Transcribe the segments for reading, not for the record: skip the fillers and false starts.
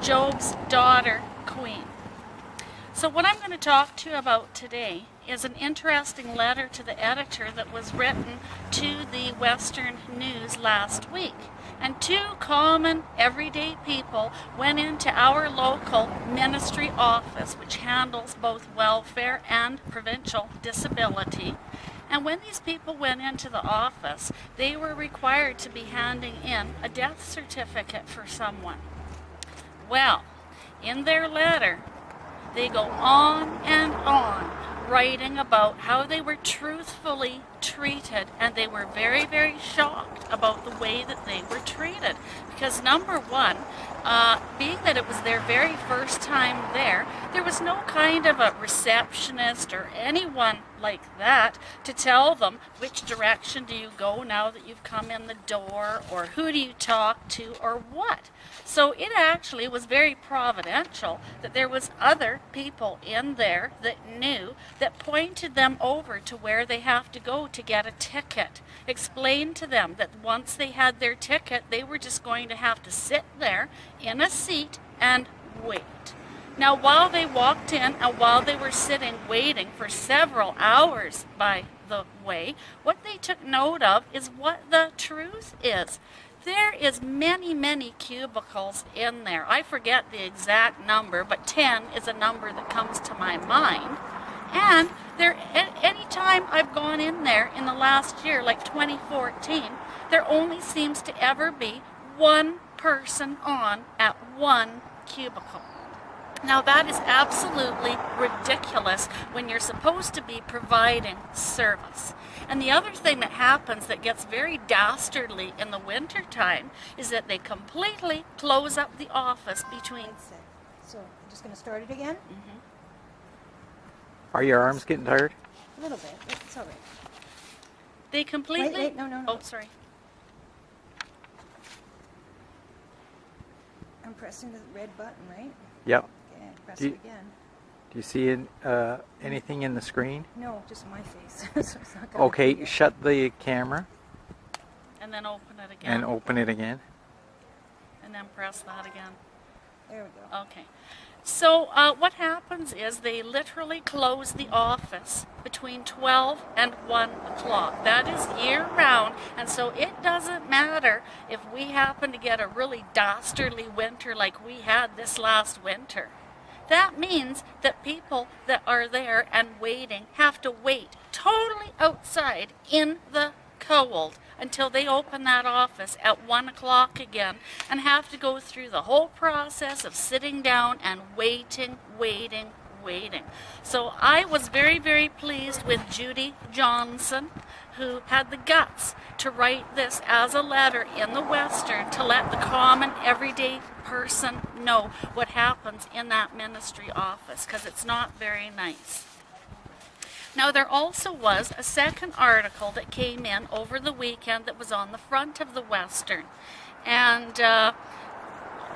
Job's daughter, Queen. So what I'm going to talk to you about today is an interesting letter to the editor that was written to the Western News last week. And two common everyday people went into our local ministry office, which handles both welfare and provincial disability. And when these people went into the office, they were required to be handing in a death certificate for someone. Well, in their letter, they go on and on writing about how they were truthfully treated, and they were very, very shocked about the way that they were treated. Because number one, being that it was their very first time there was no kind of a receptionist or anyone like that to tell them which direction do you go now that you've come in the door, or who do you talk to, or what. So it actually was very providential that there was other people in there that knew, that pointed them over to where they have to go to get a ticket. Explained to them that once they had their ticket, they were just going to have to sit there in a seat and wait. Now, while they walked in and while they were sitting waiting for several hours, by the way, what they took note of is what the truth is. There is many, many cubicles in there. I forget the exact number, but 10 is a number that comes to my mind. And there, any time I've gone in there in the last year, like 2014, there only seems to ever be one person on at one cubicle. Now that is absolutely ridiculous when you're supposed to be providing service. And the other thing that happens that gets very dastardly in the winter time is that they completely close up the office between... So I'm just going to start it again? Mm-hmm. Are your arms getting tired? A little bit. It's all right. They completely... Wait, no. Oh, sorry. I'm pressing the red button, right? Yep. Okay, press it again. Do you see anything in the screen? No, just my face. So it's not Okay, shut the camera. And then open it again. And open it again. And then press that again. There we go. Okay. So what happens is they literally close the office between 12 and 1 o'clock. That is year-round, and so it doesn't matter if we happen to get a really dastardly winter like we had this last winter. That means that people that are there and waiting have to wait totally outside in the cold until they open that office at 1 o'clock again, and have to go through the whole process of sitting down and waiting. So I was very, very pleased with Judy Johnson, who had the guts to write this as a letter in the Western to let the common everyday person know what happens in that ministry office, because it's not very nice. Now, there also was a second article that came in over the weekend that was on the front of the Western. And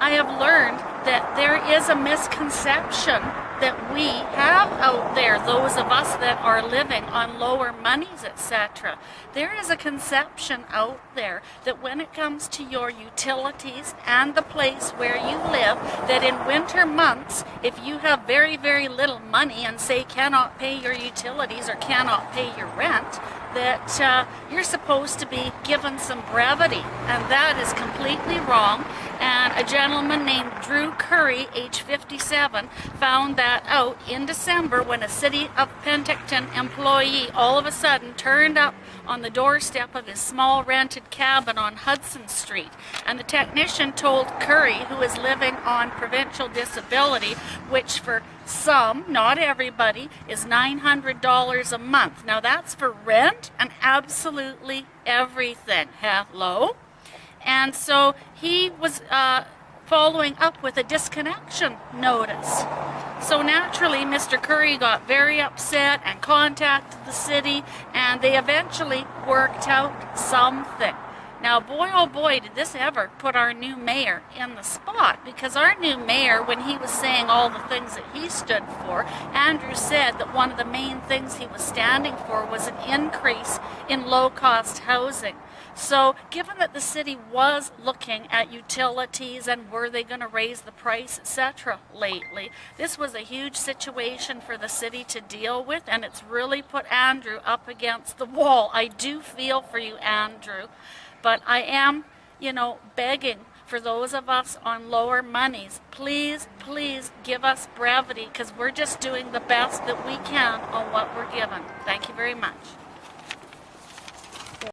I have learned that there is a misconception that we have out there, those of us that are living on lower monies, etc. There is a conception out there that when it comes to your utilities and the place where you live, that in winter months, if you have very, very little money and say cannot pay your utilities or cannot pay your rent, that you're supposed to be given some brevity, and that is completely wrong. And a gentleman named Drew Curry, age 57, found that out in December when a City of Penticton employee all of a sudden turned up on the doorstep of his small rented cabin on Hudson Street. And the technician told Curry, who is living on provincial disability, which for some, not everybody, is $900 a month. Now that's for rent and absolutely everything. Hello? And so he was following up with a disconnection notice. So naturally, Mr. Curry got very upset and contacted the city, and they eventually worked out something. Now, boy, oh boy, did this ever put our new mayor in the spot, because our new mayor, when he was saying all the things that he stood for, Andrew said that one of the main things he was standing for was an increase in low-cost housing. So given that the city was looking at utilities and were they going to raise the price, etc. lately, this was a huge situation for the city to deal with, and it's really put Andrew up against the wall. I do feel for you, Andrew, but I am, begging for those of us on lower monies, please give us brevity, because we're just doing the best that we can on what we're given. Thank you very much.